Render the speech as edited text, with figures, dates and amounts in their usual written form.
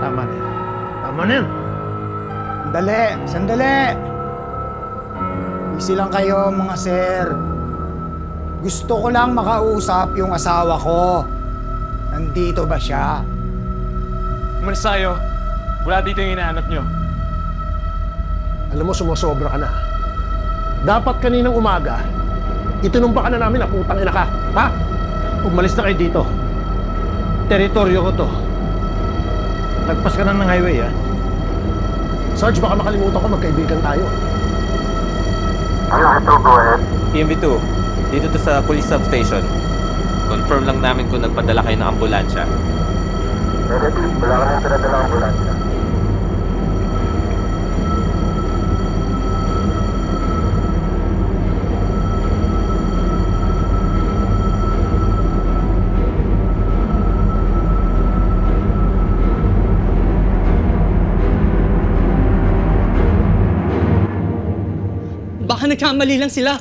Tama na yan. Tama na yan. Sandali! Sandali! Easy lang kayo, mga sir. Gusto ko lang makausap yung asawa ko. Nandito ba siya? Umalis tayo. Wala dito yung hinahanap nyo. Alam mo, sumusobra ka na. Dapat kaninang umaga, itinumba ka na namin na putang ina ka. Ha? Umalis na kayo dito. Teritoryo ko to. Lagpas ka na ng highway, ha? Sarge, baka makalimutan ko magkaibigan tayo. PMV2, dito to sa police substation. Confirm lang namin kung nagpadala kayo ng ambulansya. Negative, wala ka nang pinadala ambulansya. Baka nagkamali lang sila.